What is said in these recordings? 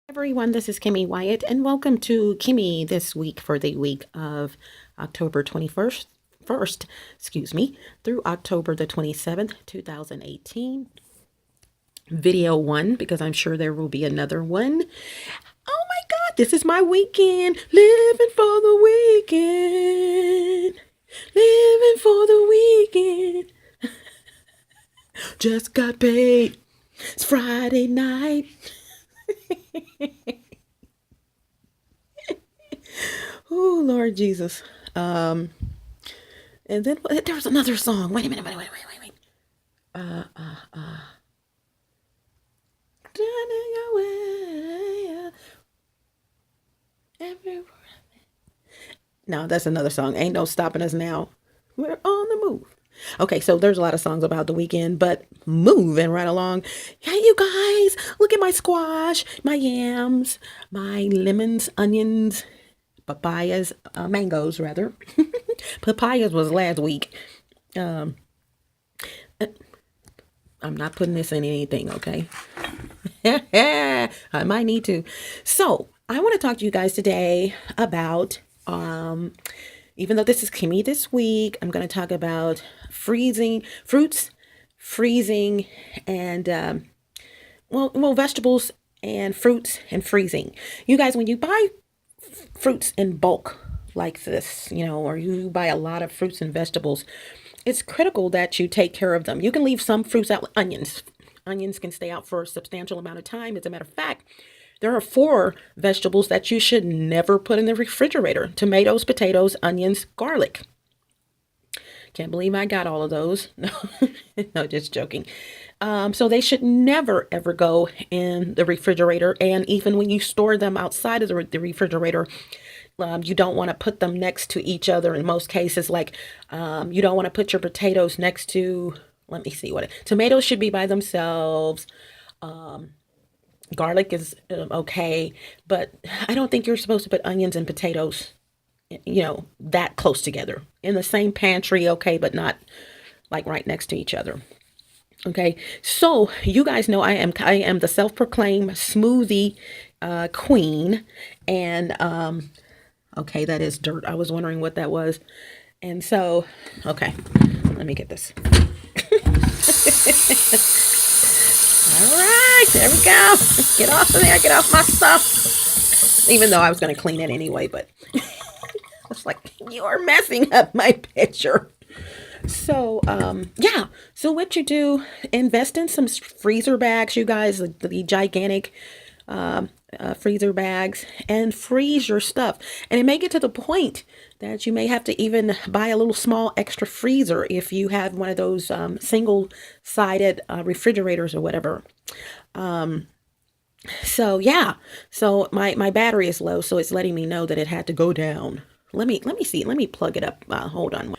Everyone, this is Kimmy Wyatt, and welcome to KimMe this week for the week of October 21st, through October the 27th, 2018. Video one, because I'm sure there will be another one. Oh my God, this is my weekend. Living for the weekend. Living for the weekend. Just got paid. It's Friday night. Oh, Lord Jesus. And then there was another song. Wait a minute. Wait. Turning away, everywhere. No, that's another song. Ain't no stopping us now. We're on the move. Okay, so there's a lot of songs about the weekend, but moving right along. Hey, you guys, look at my squash, my yams, my lemons, onions, papayas, mangoes rather. Papayas was last week. Um, I'm not putting this in anything, okay? I might need to. So I want to talk to you guys today about, even though this is KimMe this week, I'm going to talk about fruits, freezing, and, vegetables and fruits and freezing. You guys, when you buy fruits in bulk like this, or you buy a lot of fruits and vegetables, it's critical that you take care of them. You can leave some fruits out, like onions. Onions can stay out for a substantial amount of time. As a matter of fact, there are 4 vegetables that you should never put in the refrigerator: tomatoes, potatoes, onions, garlic. Can't believe I got all of those. No, no, just joking. So they should never, ever go in the refrigerator. And even when you store them outside of the refrigerator, you don't want to put them next to each other in most cases. Like you don't want to put your potatoes next to, let me see tomatoes should be by themselves. Garlic is okay, but I don't think you're supposed to put onions and potatoes, that close together in the same pantry. Okay, but not like right next to each other. Okay, so you guys know I am the self-proclaimed smoothie queen, and okay, that is dirt. I was wondering what that was, and so okay, let me get this. All right, there we go. Get off of there. Get off my stuff. Even though I was going to clean it anyway, but it's like, you're messing up my picture. So, yeah. So what you do, invest in some freezer bags, you guys, the gigantic freezer bags, and freeze your stuff. And it may get to the point that you may have to even buy a little small extra freezer if you have one of those single-sided refrigerators or whatever. So yeah, so my battery is low, so it's letting me know that it had to go down. Let me see. Let me plug it up. Hold on.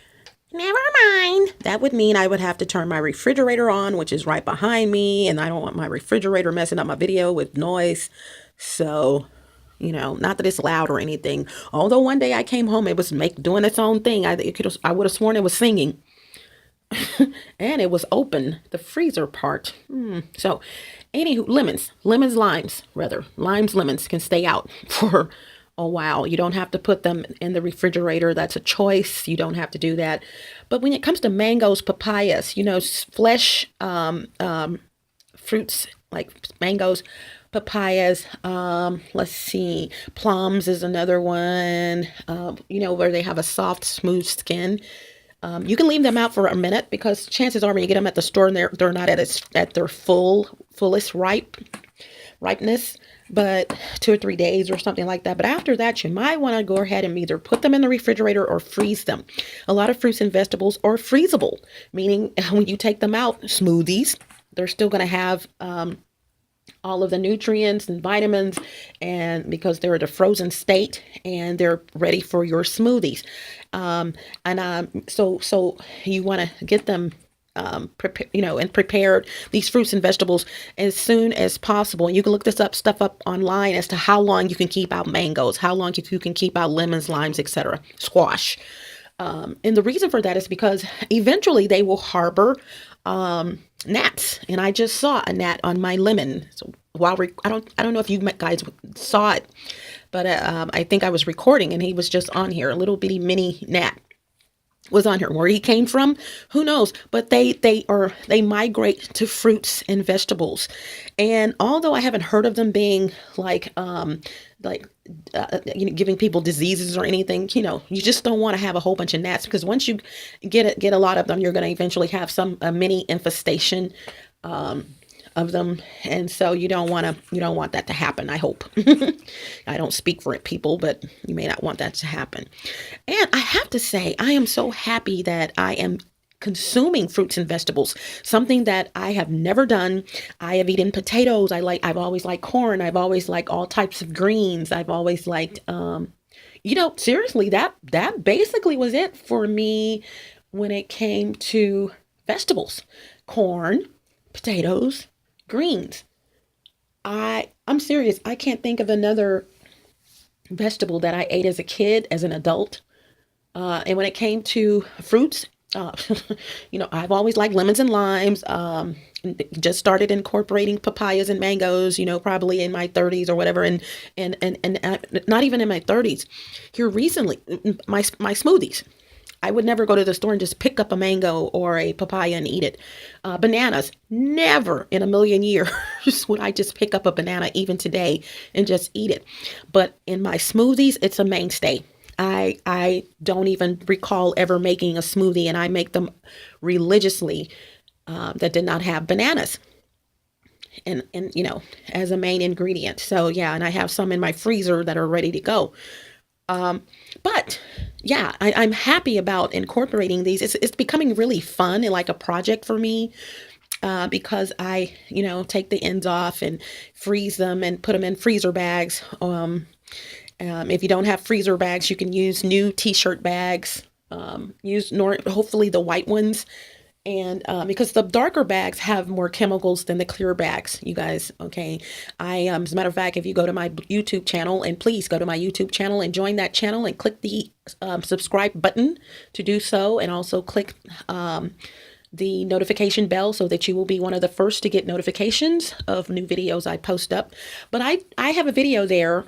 Never mind. That would mean I would have to turn my refrigerator on, which is right behind me, and I don't want my refrigerator messing up my video with noise. So, not that it's loud or anything. Although one day I came home, it was doing its own thing. I would have sworn it was singing. And it was open, the freezer part. So, anywho, limes, lemons can stay out for a while. You don't have to put them in the refrigerator. That's a choice. You don't have to do that. But when it comes to mangoes, papayas, flesh fruits like mangoes, papayas, let's see, plums is another one, where they have a soft, smooth skin. You can leave them out for a minute, because chances are when you get them at the store, and they're not at their fullest ripeness, but 2 or 3 days or something like that. But after that, you might want to go ahead and either put them in the refrigerator or freeze them. A lot of fruits and vegetables are freezable, meaning when you take them out, smoothies, they're still going to have all of the nutrients and vitamins, and because they're at a frozen state and they're ready for your smoothies. So you want to get them prepared, these fruits and vegetables, as soon as possible. And you can look this stuff up online as to how long you can keep out mangoes, how long you can keep out lemons, limes, etc., squash. And the reason for that is because eventually they will harbor gnats, and I just saw a gnat on my lemon. So I don't know if you guys saw it, but I think I was recording and he was just on here, a little bitty mini gnat was on here. Where he came from, who knows? But they migrate to fruits and vegetables, and although I haven't heard of them being like giving people diseases or anything, you just don't want to have a whole bunch of gnats, because once you get a lot of them, you're going to eventually have some a mini infestation um, of them, and so you don't want that to happen. I hope. I don't speak for it, people, but you may not want that to happen. And I have to say, I am so happy that I am consuming fruits and vegetables, something that I have never done. I have eaten potatoes. I've always liked corn. I've always liked all types of greens. I've always liked, seriously, that basically was it for me when it came to vegetables, corn, potatoes, greens. I'm serious. I can't think of another vegetable that I ate as a kid, as an adult. And when it came to fruits, uh, I've always liked lemons and limes. Just started incorporating papayas and mangoes, probably in my 30s or whatever. And not even in my 30s. Here recently, my smoothies. I would never go to the store and just pick up a mango or a papaya and eat it. Bananas, never in a million years would I just pick up a banana, even today, and just eat it. But in my smoothies, it's a mainstay. I don't even recall ever making a smoothie, and I make them religiously, that did not have bananas and as a main ingredient. So yeah, and I have some in my freezer that are ready to go. But yeah, I'm happy about incorporating these. It's becoming really fun and like a project for me, because I, take the ends off and freeze them and put them in freezer bags. If you don't have freezer bags, you can use new t-shirt bags. Hopefully the white ones. And because the darker bags have more chemicals than the clear bags, you guys, okay? As a matter of fact, if you go to my YouTube channel, and please go to my YouTube channel and join that channel and click the subscribe button to do so, and also click the notification bell so that you will be one of the first to get notifications of new videos I post up. But I have a video there,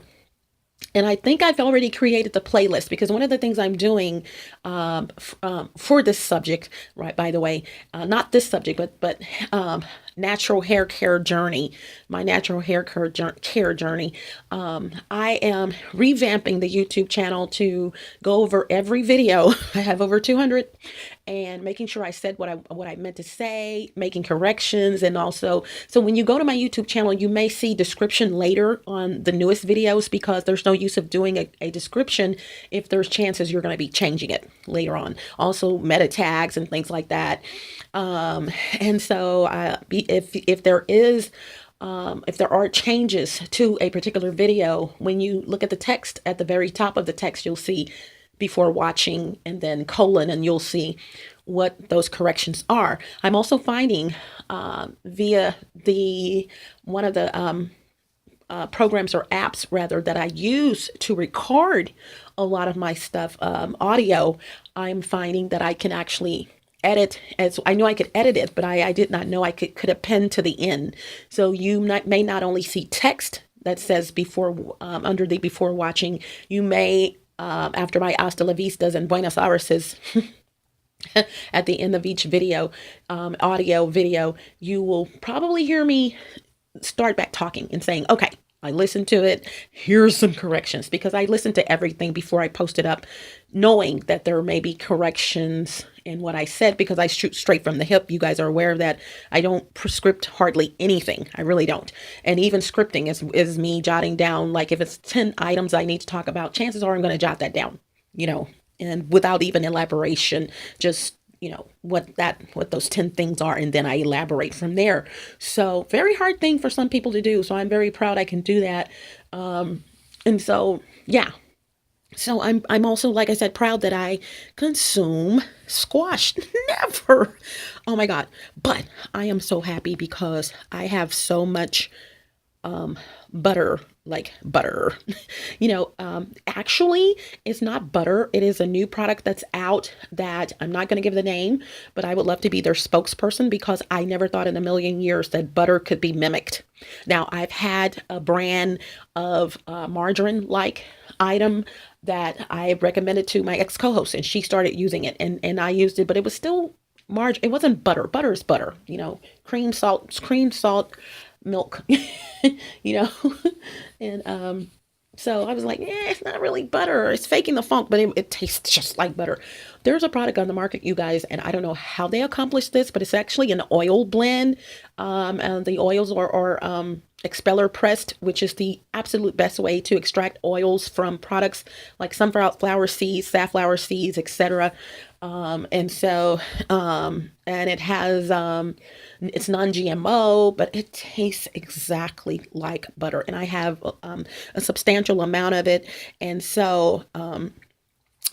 and I think I've already created the playlist, because one of the things I'm doing for this subject, right, by the way, not this subject, but natural hair care journey, my natural hair care journey. I am revamping the YouTube channel to go over every video. I have over 200, and making sure I said what I meant to say, making corrections, and also, so when you go to my YouTube channel, you may see description later on the newest videos, because there's no use of doing a description if there's chances you're going to be changing it later on. Also, meta tags and things like that. And so if there are changes to a particular video, when you look at the text at the very top of the text, you'll see before watching, and then colon, and you'll see what those corrections are. I'm also finding via one of the programs, or apps rather, that I use to record a lot of my stuff, audio, I'm finding that I can actually edit. As I know I could edit it, but I did not know I could append to the end. So you may not only see text that says before, under the before watching, you may, after my hasta la vistas and buenos aireses, at the end of each video, audio video, you will probably hear me start back talking and saying, okay, I listened to it. Here's some corrections, because I listen to everything before I post it up, knowing that there may be corrections in what I said, because I shoot straight from the hip. You guys are aware of that. I don't prescript hardly anything. I really don't. And even scripting is me jotting down, like if it's 10 items I need to talk about, chances are I'm going to jot that down, and without even elaboration, just what those 10 things are, and then I elaborate from there. So very hard thing for some people to do, so I'm very proud I can do that. And so yeah, so I'm also, like I said, proud that I consume squash. Never, oh my god. But I am so happy, because I have so much butter, like butter. Actually, it's not butter. It is a new product that's out that I'm not going to give the name, but I would love to be their spokesperson because I never thought in a million years that butter could be mimicked. Now, I've had a brand of margarine like item that I recommended to my ex co-host, and she started using it, and I used it, but it was still margarine. It wasn't butter. Butter is butter, cream, salt, milk, you know, and so I was like, it's not really butter. It's faking the funk, but it tastes just like butter. There's a product on the market, you guys, and I don't know how they accomplished this, but it's actually an oil blend. And the oils are expeller pressed, which is the absolute best way to extract oils from products like sunflower seeds, safflower seeds, etc. And it has, it's non-GMO, but it tastes exactly like butter. And I have a substantial amount of it. And so,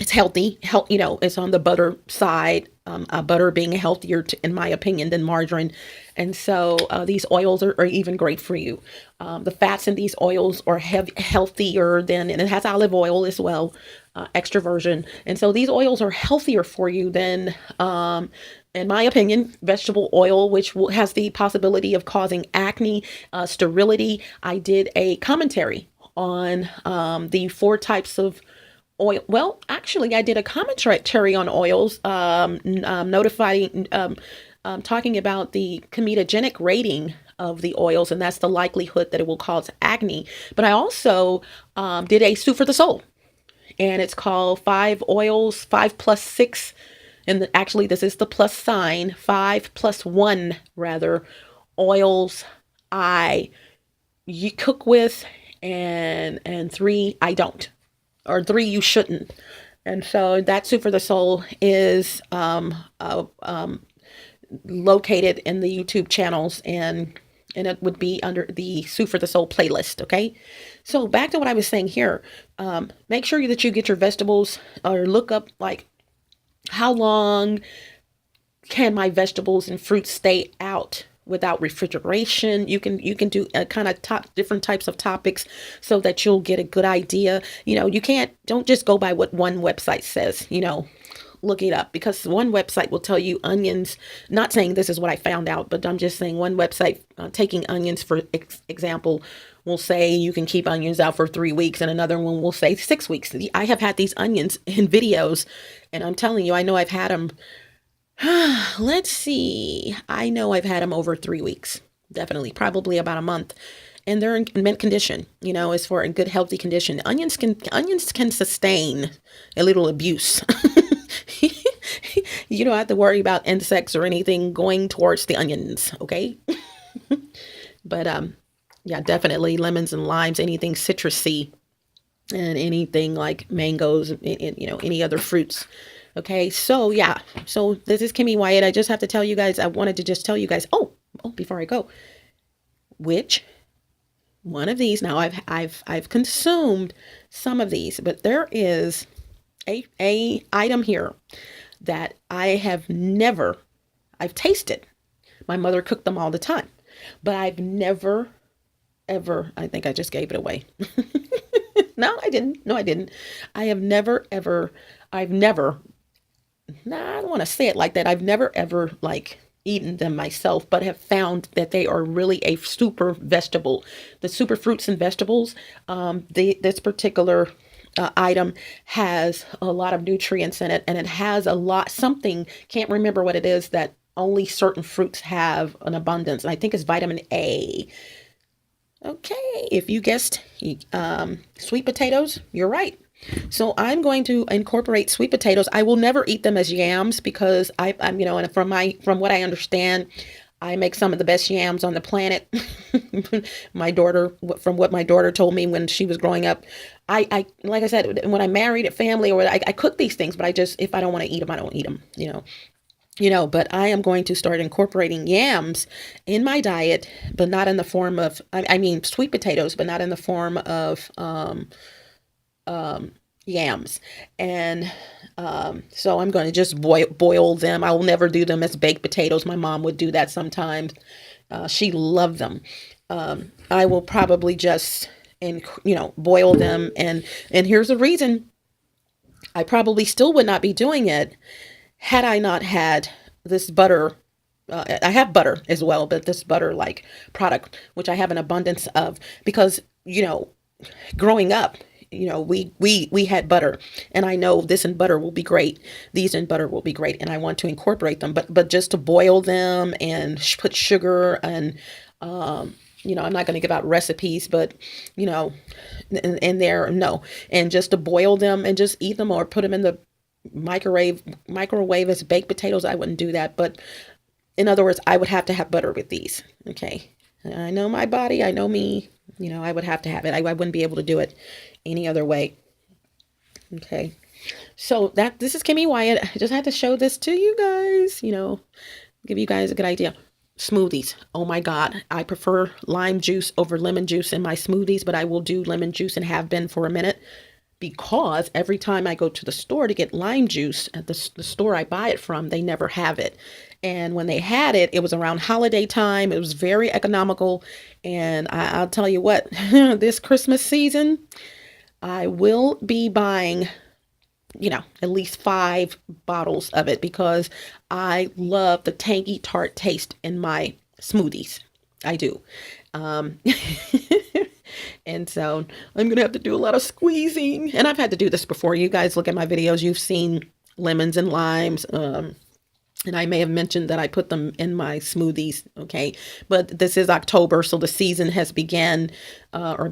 it's healthy. It's on the butter side. Butter being healthier, in my opinion, than margarine, and so these oils are even great for you. The fats in these oils are healthier than, and it has olive oil as well, extra virgin, and so these oils are healthier for you than, in my opinion, vegetable oil, which has the possibility of causing acne, sterility. I did a commentary on the four types of oil. Well, actually, I did a commentary on oils, notifying, talking about the comedogenic rating of the oils, and that's the likelihood that it will cause acne. But I also did a Sue for the Soul, and it's called 5 oils, 5 plus 6. And actually, this is the plus sign, 5 plus 1, rather, oils you cook with, and 3 I don't, or 3 you shouldn't. And so that Soup for the Soul is located in the YouTube channels, and it would be under the Soup for the Soul playlist. Okay. So back to what I was saying here. Make sure that you get your vegetables, or look up like how long can my vegetables and fruits stay out without refrigeration. You can do a kind of different types of topics so that you'll get a good idea. Don't just go by what one website says. Look it up, because one website will tell you onions, not saying this is what I found out, but I'm just saying one website, taking onions for example, will say you can keep onions out for 3 weeks, and another one will say 6 weeks. I have had these onions in videos, and I'm telling you, I know I've had them. Let's see. I know I've had them over 3 weeks, definitely, probably about a month, and they're in mint condition. As for a good healthy condition. Onions can sustain a little abuse. You don't have to worry about insects or anything going towards the onions, okay? But yeah, definitely lemons and limes, anything citrusy, and anything like mangoes, and any other fruits. Okay, so yeah, so this is Kimmy Wyatt. I just have to tell you guys, I wanted to just tell you guys, before I go, which one of these, now I've consumed some of these, but there is a item here that I've tasted. My mother cooked them all the time, but I've never, ever, I think I just gave it away. No, I didn't. I have never, ever, nah, I don't want to say it like that. I've never, ever, eaten them myself, but have found that they are really a super vegetable. The super fruits and vegetables, this particular item has a lot of nutrients in it, and it has something, can't remember what it is, that only certain fruits have an abundance, and I think it's vitamin A. Okay, if you guessed sweet potatoes, you're right. So I'm going to incorporate sweet potatoes. I will never eat them as yams, because I'm and from what I understand, I make some of the best yams on the planet. From what my daughter told me when she was growing up, I like I said, when I married a family, or I cook these things, but if I don't want to eat them, I don't eat them. But I am going to start incorporating yams in my diet, but not in the form of, I mean, sweet potatoes, but not in the form of yams. And so I'm going to just boil them. I will never do them as baked potatoes. My mom would do that sometimes. She loved them. I will probably just, and boil them. And here's the reason I probably still would not be doing it had I not had this butter. I have butter as well, but this butter like product, which I have an abundance of, because growing up, we had butter, and I know this and butter will be great. These and butter will be great, and I want to incorporate them. But just to boil them and put sugar and I'm not going to give out recipes, but in there, no, and just to boil them and just eat them or put them in the microwave as baked potatoes. I wouldn't do that, but in other words, I would have to have butter with these. Okay. I know my body. I know me. I would have to have it. I wouldn't be able to do it any other way. Okay. So this is Kimmy Wyatt. I just had to show this to you guys, give you guys a good idea. Smoothies. Oh my God. I prefer lime juice over lemon juice in my smoothies, but I will do lemon juice and have been for a minute, because every time I go to the store to get lime juice at the store I buy it from, they never have it. And when they had it, it was around holiday time. It was very economical. And I'll tell you what, this Christmas season, I will be buying, at least 5 bottles of it, because I love the tangy tart taste in my smoothies. I do. And so I'm going to have to do a lot of squeezing. And I've had to do this before. You guys look at my videos. You've seen lemons and limes. And I may have mentioned that I put them in my smoothies. Okay. But this is October, so the season has begun for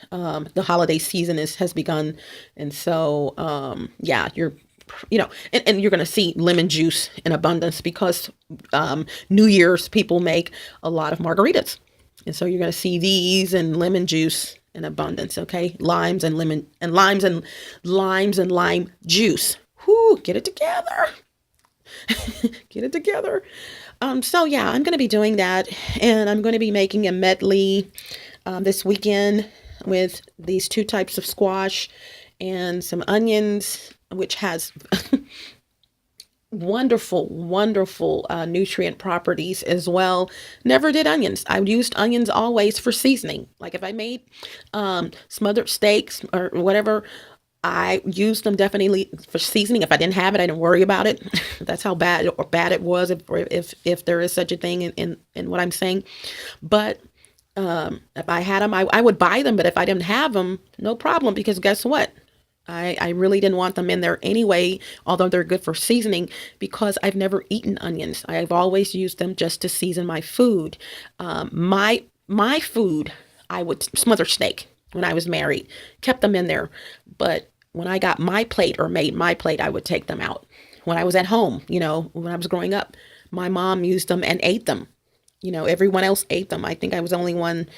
the holiday season has begun. And so, you're and you're going to see lemon juice in abundance, because New Year's people make a lot of margaritas. And so you're going to see these and lemon juice in abundance. Okay. Limes and lime juice. Whoo, get it together. Get it together. So yeah, I'm going to be doing that, and I'm going to be making a medley this weekend with these 2 types of squash and some onions, which has wonderful nutrient properties as well. Never did onions. I used onions always for seasoning. Like if I made smothered steaks or whatever, I used them definitely for seasoning. If I didn't have it, I didn't worry about it. That's how bad it was, if there is such a thing in what I'm saying. But if I had them, I would buy them. But if I didn't have them, no problem, because guess what? I really didn't want them in there anyway, although they're good for seasoning, because I've never eaten onions. I've always used them just to season my food. My food, I would smother steak when I was married, kept them in there. But when I got my plate or made my plate, I would take them out. When I was at home, when I was growing up, my mom used them and ate them. Everyone else ate them. I think I was the only one,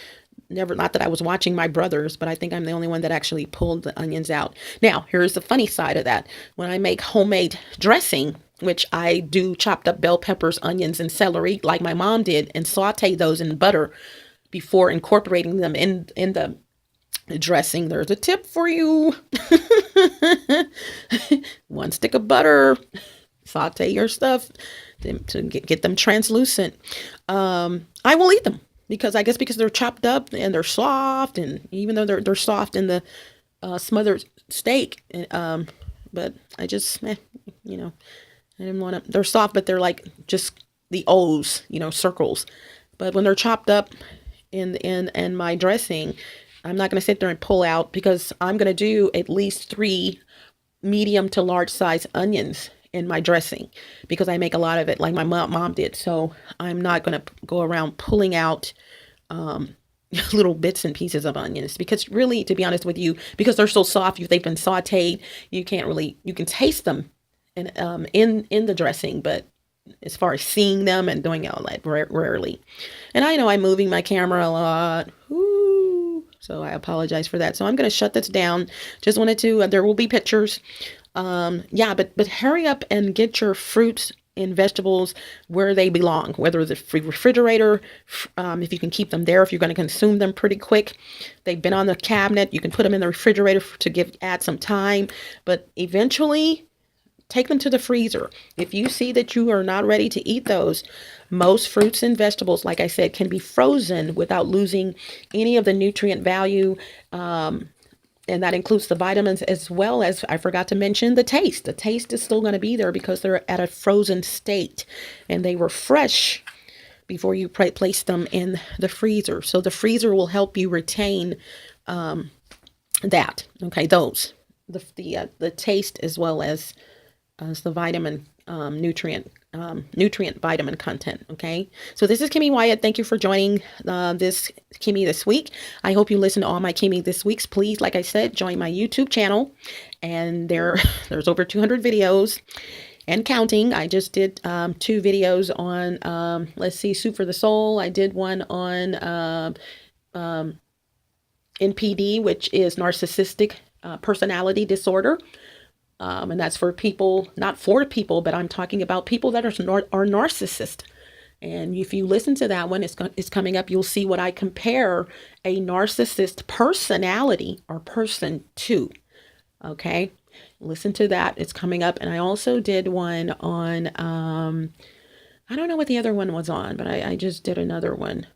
not that I was watching my brothers, but I think I'm the only one that actually pulled the onions out. Now, here's the funny side of that. When I make homemade dressing, which I do chopped up bell peppers, onions, and celery, like my mom did, and saute those in butter before incorporating them in the dressing. There's a tip for you. 1 stick of butter, saute your stuff to get them translucent. I will eat them, because I guess because they're chopped up and they're soft, and even though they're soft in the smothered steak, but I just I didn't want to. They're soft, but they're like just the O's, circles. But when they're chopped up in my dressing, I'm not going to sit there and pull out, because I'm going to do at least 3 medium to large size onions in my dressing, because I make a lot of it like my mom did. So I'm not going to go around pulling out little bits and pieces of onions, because really, to be honest with you, because they're so soft, they've been sauteed, you can taste them in the dressing, but as far as seeing them and doing all that, rarely. And I know I'm moving my camera a lot. So I apologize for that. So I'm going to shut this down. Just wanted to, there will be pictures. But hurry up and get your fruits and vegetables where they belong, whether it's the refrigerator, if you can keep them there, if you're going to consume them pretty quick. They've been on the cabinet. You can put them in the refrigerator to add some time, but eventually take them to the freezer. If you see that you are not ready to eat those, most fruits and vegetables, like I said, can be frozen without losing any of the nutrient value. And that includes the vitamins, as well as, I forgot to mention, the taste. The taste is still going to be there because they're at a frozen state and they were fresh before you place them in the freezer. So the freezer will help you retain that. Okay, those the taste, as well as the vitamin nutrient vitamin content. Okay, so this is KimMe Wyatt. Thank you for joining this KimMe this week. I hope you listen to all my KimMe this week's. Please, like I said, join my YouTube channel, and there's over 200 videos and counting. I just did 2 videos on let's see, Soup for the Soul. I did one on NPD, which is narcissistic personality disorder. And that's for people, not for people, but I'm talking about people that are narcissist. And if you listen to that one, it's coming up. You'll see what I compare a narcissist personality or person to. Okay, listen to that. It's coming up. And I also did one on, I don't know what the other one was on, but I just did another one.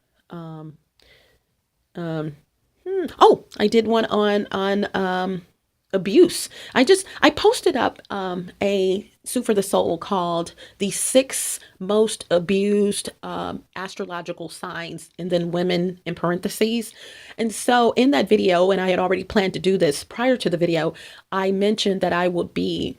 Oh, I did one on abuse. I posted up a Soup for the Soul called the 6 most abused astrological signs, and then women in parentheses. And so in that video, and I had already planned to do this prior to the video, I mentioned that I would be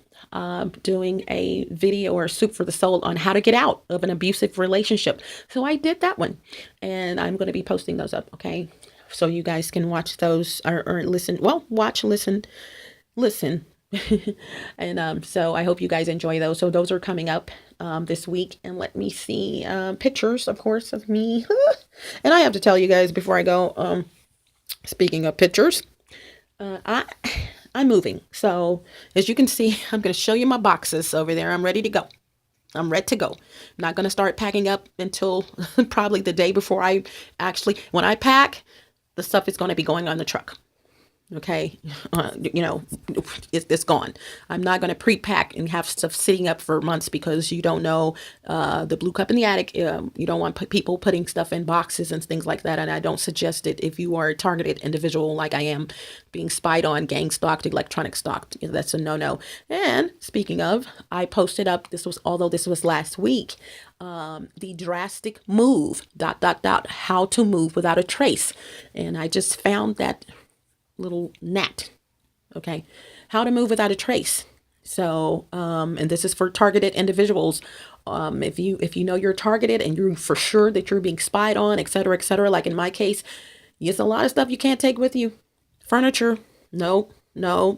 doing a video or Soup for the Soul on how to get out of an abusive relationship. So I did that one, and I'm going to be posting those up. Okay, so you guys can watch those, or listen. Well, watch, listen. And so I hope you guys enjoy those. So those are coming up this week. And let me see pictures, of course, of me. And I have to tell you guys before I go, speaking of pictures, I'm moving. So as you can see, I'm going to show you my boxes over there. I'm ready to go. I'm ready to go. I'm not going to start packing up until probably the day before when I pack, the stuff is going to be going on the truck. Okay. It's gone. I'm not going to pre-pack and have stuff sitting up for months, because you don't know, the blue cup in the attic. You don't want people putting stuff in boxes and things like that. And I don't suggest it if you are a targeted individual like I am, being spied on, gang stalked, electronic stalked. That's a no-no. And speaking of, I posted up, although this was last week, the drastic move, ... how to move without a trace. And I just found that little gnat. Okay, how to move without a trace. So and this is for targeted individuals. If you know you're targeted and you're for sure that you're being spied on, etc., like in my case, it's a lot of stuff you can't take with you. Furniture, no, I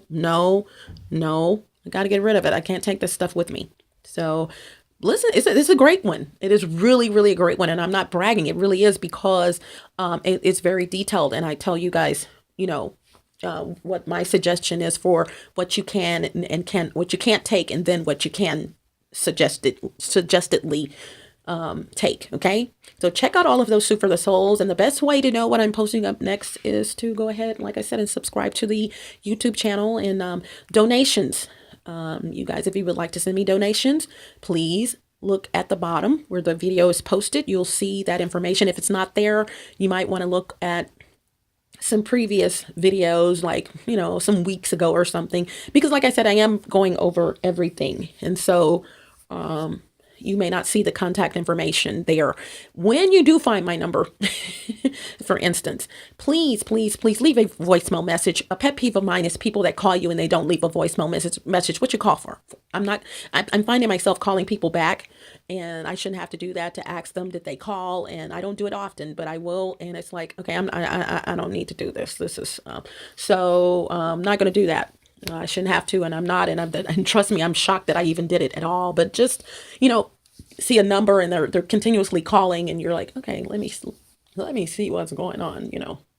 got to get rid of it. I can't take this stuff with me. So listen, it's a great one. It is really, really a great one. And I'm not bragging. It really is, because it's very detailed. And I tell you guys, what my suggestion is for what you can and what you can't take, and then what you can suggestedly take. Okay, so check out all of those Soup for the Souls, and the best way to know what I'm posting up next is to go ahead, like I said, and subscribe to the YouTube channel. And donations, you guys, if you would like to send me donations, please look at the bottom where the video is posted. You'll see that information. If it's not there, you might want to look at some previous videos, like, some weeks ago or something, because like I said, I am going over everything. And so, you may not see the contact information there. When you do find my number, for instance, please leave a voicemail message. A pet peeve of mine is people that call you and they don't leave a voicemail message. What you call for? I'm finding myself calling people back, and I shouldn't have to do that, to ask them, did they call? And I don't do it often, but I will. And it's like, okay, I don't need to do this. This is, so I'm not going to do that. I shouldn't have to, and I'm not, and trust me, I'm shocked that I even did it at all. But just, see a number and they're continuously calling, and you're like, okay, let me see what's going on.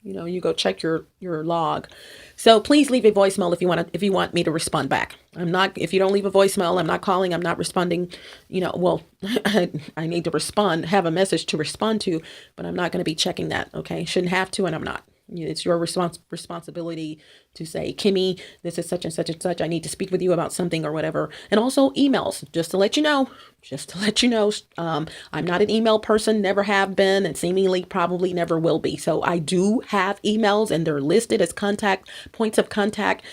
You go check your log. So please leave a voicemail if you want me to respond back. If you don't leave a voicemail, I'm not calling, I'm not responding. Well, I need to respond, have a message to respond to, but I'm not going to be checking that. Okay, shouldn't have to, and I'm not. It's your responsibility to say, Kimmy, this is such and such and such. I need to speak with you about something or whatever. And also emails, just to let you know, I'm not an email person, never have been, and seemingly probably never will be. So I do have emails and they're listed as contact points of contact.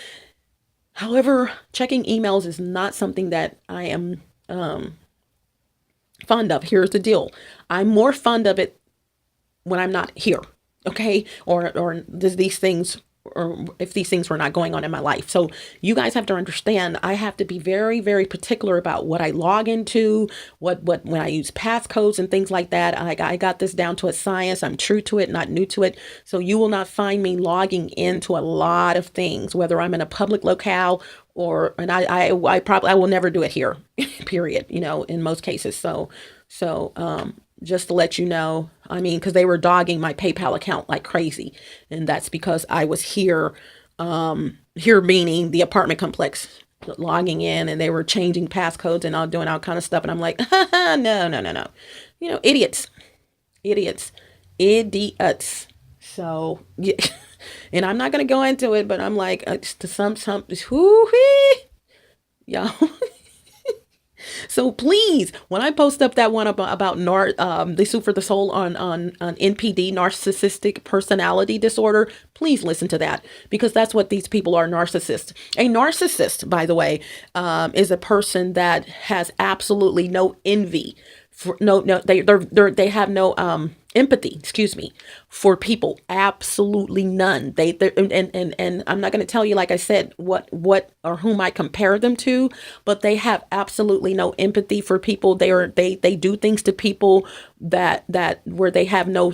However, checking emails is not something that I am fond of. Here's the deal. I'm more fond of it when I'm not here. Okay. Or does these things, or if these things were not going on in my life. So you guys have to understand, I have to be very, very particular about what I log into, when I use passcodes and things like that. I got this down to a science. I'm true to it, not new to it. So you will not find me logging into a lot of things, whether I'm in a public locale and I will never do it here, period, in most cases. So, just to let you know, I mean, because they were dogging my PayPal account like crazy. And that's because I was here, here meaning the apartment complex, logging in, and they were changing passcodes and all doing all kind of stuff. And I'm like, no, no, no, no. Idiots, idiots, idiots. So, yeah. And I'm not going to go into it, but I'm like, whoo-wee, y'all. So please, when I post up that one about the soup for the soul on NPD, narcissistic personality disorder, please listen to that, because that's what these people are, narcissists. A narcissist, by the way, is a person that has absolutely no envy for they have no empathy, excuse me, for people. Absolutely none. And I'm not going to tell you, like I said, what or whom I compare them to, but they have absolutely no empathy for people. They do things to people that where they have where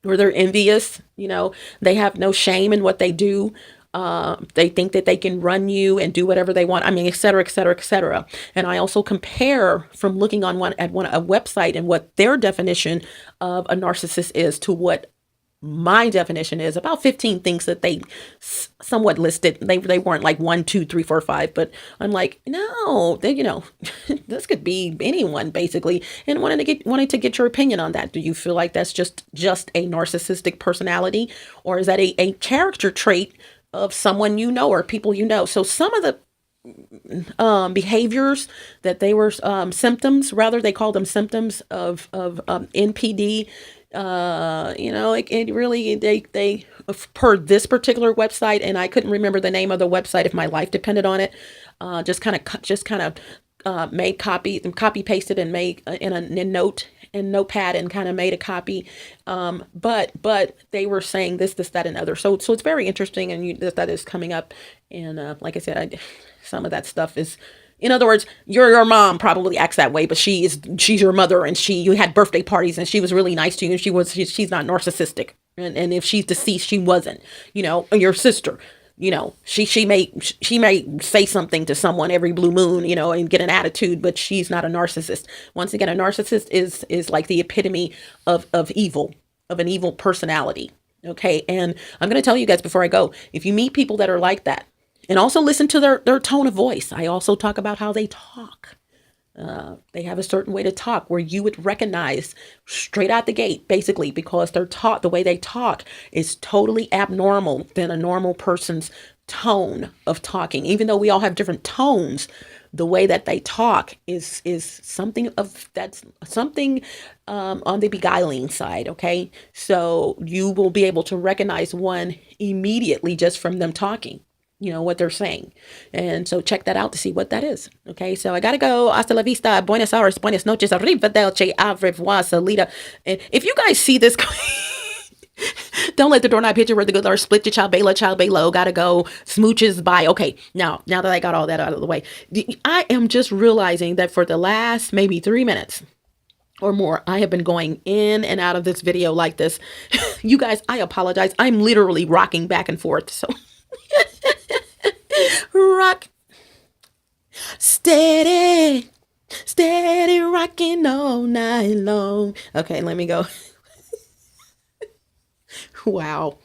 they're envious. They have no shame in what they do. They think that they can run you and do whatever they want. I mean, et cetera, et cetera, et cetera. And I also compare from looking on a website and what their definition of a narcissist is to what my definition is. About 15 things that they somewhat listed. They weren't like 1, 2, 3, 4, 5, but I'm like, no, this could be anyone basically. And wanted to get your opinion on that. Do you feel like that's just a narcissistic personality, or is that a character trait of someone or people? So some of the behaviors that they were symptoms, rather they call them symptoms of NPD. It really, they per this particular website, and I couldn't remember the name of the website if my life depended on it. Just kind of made copy pasted and made in a notepad and kind of made a copy. But they were saying this, that, and other. So it's very interesting, and that is coming up. And like I said, some of that stuff is. In other words, your mom probably acts that way, but she's your mother, and you had birthday parties, and she was really nice to you, and she's not narcissistic. And if she's deceased, she wasn't. Your sister. She may say something to someone every blue moon, and get an attitude, but she's not a narcissist. Once again, a narcissist is like the epitome of evil, of an evil personality. Okay. And I'm going to tell you guys before I go, if you meet people that are like that, and also listen to their tone of voice. I also talk about how they talk. They have a certain way to talk where you would recognize straight out the gate, basically, because the way they talk is totally abnormal than a normal person's tone of talking. Even though we all have different tones, the way that they talk is something on the beguiling side. Okay. So you will be able to recognize one immediately just from them talking. What they're saying. And so check that out to see what that is. Okay. So I got to go. Hasta la vista. Buenas horas. Buenas noches. Arrivederci. Au revoir. Salida. And if you guys see this, don't let the doorknob hit you where the good Lord split your child below. Gotta go. Smooches. Bye. Okay. Now that I got all that out of the way, I am just realizing that for the last maybe 3 minutes or more, I have been going in and out of this video like this. You guys, I apologize. I'm literally rocking back and forth. So rock steady rocking all night long. Okay, let me go. Wow.